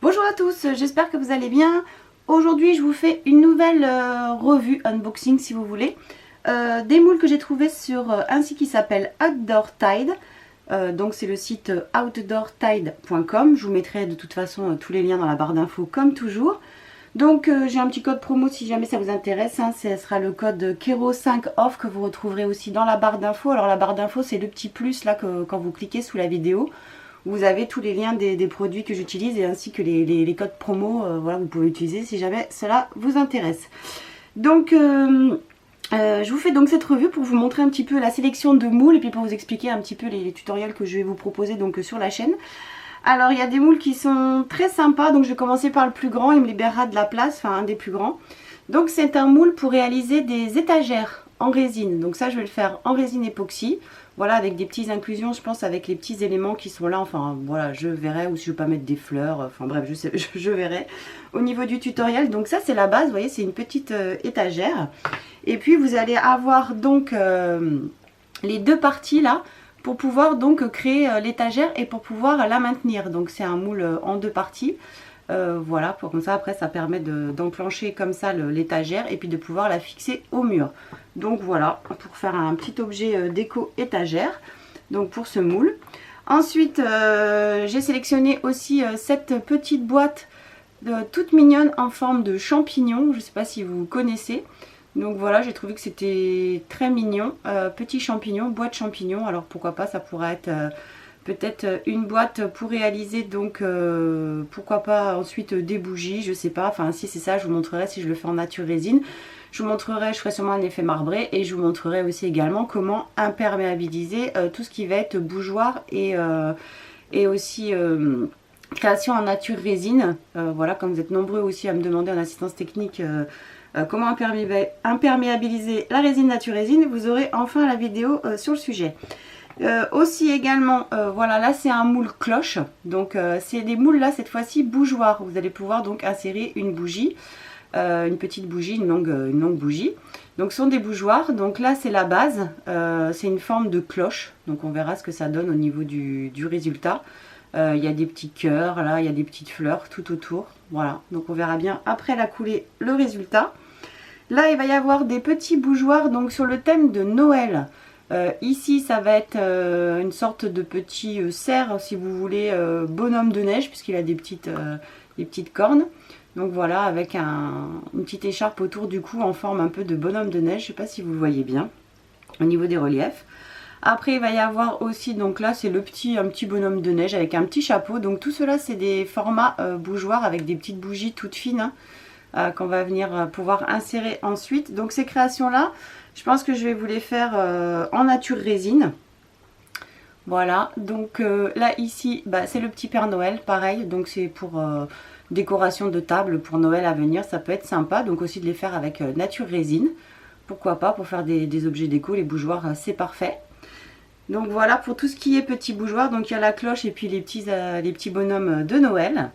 Bonjour à tous, j'espère que vous allez bien. Aujourd'hui je vous fais une nouvelle revue, unboxing si vous voulez, des moules que j'ai trouvés sur un site qui s'appelle Outdoor Tide. Donc c'est le site outdoortide.com. Je vous mettrai de toute façon tous les liens dans la barre d'infos comme toujours. Donc j'ai un petit code promo si jamais ça vous intéresse, hein. Ce sera le code KERO5OFF que vous retrouverez aussi dans la barre d'infos. Alors la barre d'infos c'est le petit plus là que quand vous cliquez sous la vidéo. Vous avez tous les liens des produits que j'utilise et ainsi que les codes promo, voilà, vous pouvez utiliser si jamais cela vous intéresse. Donc je vous fais donc cette revue pour vous montrer un petit peu la sélection de moules et puis pour vous expliquer un petit peu les tutoriels que je vais vous proposer donc sur la chaîne. Alors il y a des moules qui sont très sympas, donc je vais commencer par le plus grand, il me libérera de la place, enfin un des plus grands. Donc c'est un moule pour réaliser des étagères en résine, donc ça je vais le faire en résine époxy. Voilà, avec des petites inclusions, je pense, avec les petits éléments qui sont là. Enfin, voilà, je verrai. Ou si je ne veux pas mettre des fleurs. Enfin, bref, je verrai. Au niveau du tutoriel, donc ça, c'est la base. Vous voyez, c'est une petite étagère. Et puis, vous allez avoir donc les deux parties là pour pouvoir donc créer l'étagère et pour pouvoir la maintenir. Donc, c'est un moule en deux parties. Voilà, pour comme ça, après, ça permet d'enclencher comme ça l'étagère et puis de pouvoir la fixer au mur. Donc voilà, pour faire un petit objet déco étagère, donc pour ce moule. Ensuite, j'ai sélectionné aussi cette petite boîte toute mignonne en forme de champignon. Je ne sais pas si vous connaissez. Donc voilà, j'ai trouvé que c'était très mignon. Petit champignon, boîte champignon. Alors pourquoi pas, ça pourrait être peut-être une boîte pour réaliser donc pourquoi pas ensuite des bougies, je sais pas. Enfin si c'est ça, je vous montrerai si je le fais en nature résine. Je vous montrerai, je ferai sûrement un effet marbré et je vous montrerai aussi également comment imperméabiliser tout ce qui va être bougeoir et aussi création en nature résine. Voilà, comme vous êtes nombreux aussi à me demander en assistance technique comment imperméabiliser la résine nature résine, vous aurez enfin la vidéo sur le sujet. Aussi également, voilà, là c'est un moule cloche, donc c'est des moules là cette fois-ci bougeoirs. Vous allez pouvoir donc insérer une bougie. Une petite bougie, une longue bougie. Donc ce sont des bougeoirs. Donc là c'est la base, c'est une forme de cloche. Donc on verra ce que ça donne au niveau du résultat. Il y a des petits cœurs, là il y a des petites fleurs tout autour. Voilà, donc on verra bien après la coulée le résultat. Là il va y avoir des petits bougeoirs donc sur le thème de Noël. Ici ça va être une sorte de petit cerf si vous voulez, bonhomme de neige puisqu'il a des petites cornes. Donc voilà, avec une petite écharpe autour du cou en forme un peu de bonhomme de neige. Je ne sais pas si vous le voyez bien au niveau des reliefs. Après il va y avoir aussi, donc là c'est un petit bonhomme de neige avec un petit chapeau. Donc tout cela c'est des formats bougeoirs avec des petites bougies toutes fines qu'on va venir pouvoir insérer ensuite. Donc ces créations là, je pense que je vais vous les faire en nature résine. Voilà, donc là ici bah, c'est le petit Père Noël, pareil, donc c'est pour décoration de table pour Noël à venir, ça peut être sympa. Donc aussi de les faire avec nature résine, pourquoi pas, pour faire des objets déco, les bougeoirs c'est parfait. Donc voilà pour tout ce qui est petits bougeoirs, donc il y a la cloche et puis les petits bonhommes de Noël.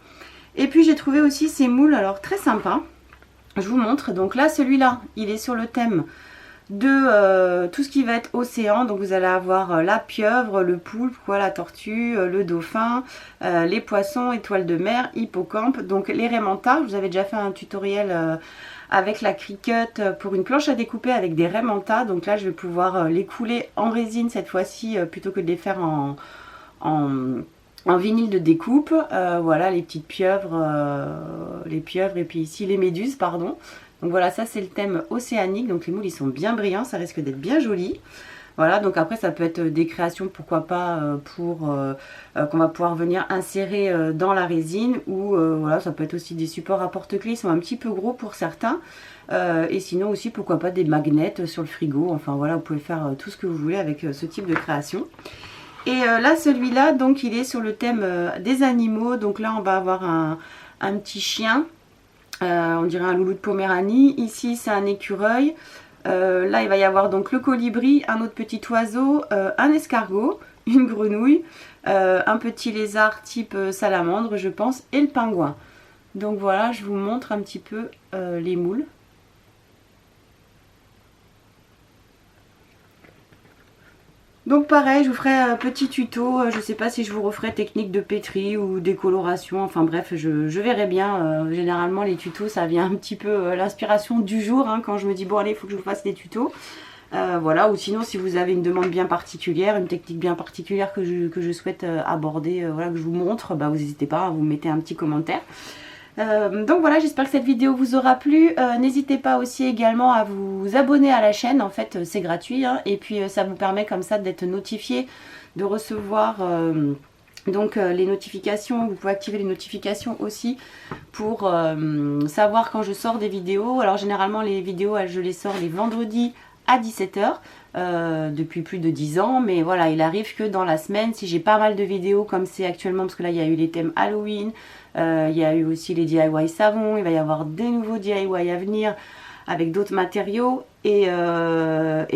Et puis j'ai trouvé aussi ces moules, alors très sympa, je vous montre. Donc là celui-là, il est sur le thème de tout ce qui va être océan. Donc vous allez avoir la pieuvre, le poulpe, quoi, la tortue, le dauphin, les poissons, étoiles de mer, hippocampe, donc les raimentas. Je vous avais déjà fait un tutoriel avec la Cricut pour une planche à découper avec des raimentas. Donc là je vais pouvoir les couler en résine cette fois-ci plutôt que de les faire en vinyle de découpe. Voilà les petites pieuvres, et puis ici les méduses, pardon. Donc voilà, ça c'est le thème océanique, donc les moules ils sont bien brillants, ça risque d'être bien joli. Voilà, donc après ça peut être des créations, pourquoi pas, qu'on va pouvoir venir insérer dans la résine, ou voilà, ça peut être aussi des supports à porte-clés, ils sont un petit peu gros pour certains. Et sinon aussi pourquoi pas des magnets sur le frigo, enfin voilà, vous pouvez faire tout ce que vous voulez avec ce type de création. Et là celui-là, donc il est sur le thème des animaux, donc là on va avoir un petit chien. On dirait un loulou de Poméranie. Ici c'est un écureuil. Là il va y avoir donc le colibri, un autre petit oiseau, un escargot, une grenouille, un petit lézard type salamandre je pense, et le pingouin. Donc voilà, je vous montre un petit peu les moules. Donc pareil, je vous ferai un petit tuto, je sais pas si je vous referai technique de pétri ou décoloration, enfin bref, je verrai bien. Généralement les tutos ça vient un petit peu l'inspiration du jour, hein, quand je me dis bon allez il faut que je vous fasse des tutos. Voilà, ou sinon si vous avez une demande bien particulière, une technique bien particulière que je souhaite aborder, voilà, que je vous montre, bah vous n'hésitez pas, vous mettez un petit commentaire. Donc voilà, j'espère que cette vidéo vous aura plu. N'hésitez pas aussi également à vous abonner à la chaîne, en fait c'est gratuit, hein, et puis ça vous permet comme ça d'être notifié, de recevoir donc les notifications. Vous pouvez activer les notifications aussi pour savoir quand je sors des vidéos. Alors généralement les vidéos je les sors les vendredis à 17 h depuis plus de 10 ans, mais voilà, il arrive que dans la semaine, si j'ai pas mal de vidéos comme c'est actuellement, parce que là il y a eu les thèmes Halloween, il y a eu aussi les DIY savon, il va y avoir des nouveaux DIY à venir avec d'autres matériaux, et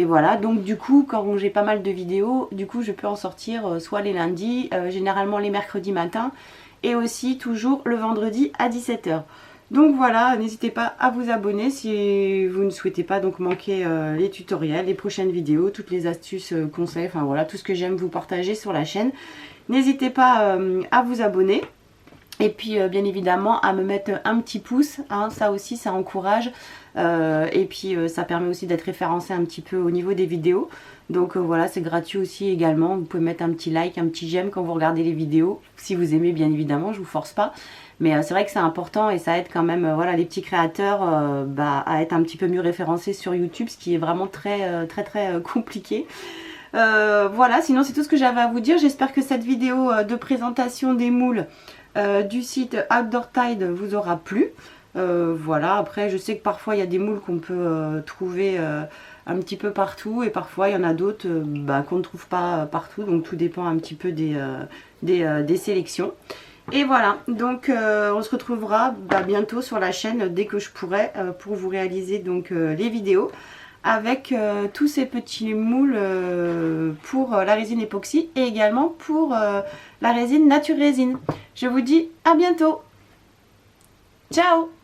voilà, donc du coup quand j'ai pas mal de vidéos, du coup je peux en sortir soit les lundis, généralement les mercredis matin, et aussi toujours le vendredi à 17 h. Donc voilà, n'hésitez pas à vous abonner si vous ne souhaitez pas donc manquer les tutoriels, les prochaines vidéos, toutes les astuces, conseils, enfin voilà, tout ce que j'aime vous partager sur la chaîne. N'hésitez pas à vous abonner. Et puis bien évidemment à me mettre un petit pouce, hein, ça aussi ça encourage. Et puis ça permet aussi d'être référencé un petit peu au niveau des vidéos. Donc voilà, c'est gratuit aussi également. Vous pouvez mettre un petit like, un petit j'aime quand vous regardez les vidéos. Si vous aimez bien évidemment, je vous force pas. Mais c'est vrai que c'est important et ça aide quand même voilà, les petits créateurs à être un petit peu mieux référencés sur YouTube, ce qui est vraiment très compliqué. Voilà, sinon c'est tout ce que j'avais à vous dire. J'espère que cette vidéo de présentation des moules du site Outdoor Tide vous aura plu. Voilà, après je sais que parfois il y a des moules qu'on peut trouver un petit peu partout, et parfois il y en a d'autres qu'on ne trouve pas partout, donc tout dépend un petit peu des sélections. Et voilà, donc on se retrouvera bientôt sur la chaîne dès que je pourrai pour vous réaliser donc les vidéos avec tous ces petits moules pour la résine époxy et également pour la résine Nature Résine. Je vous dis à bientôt. Ciao!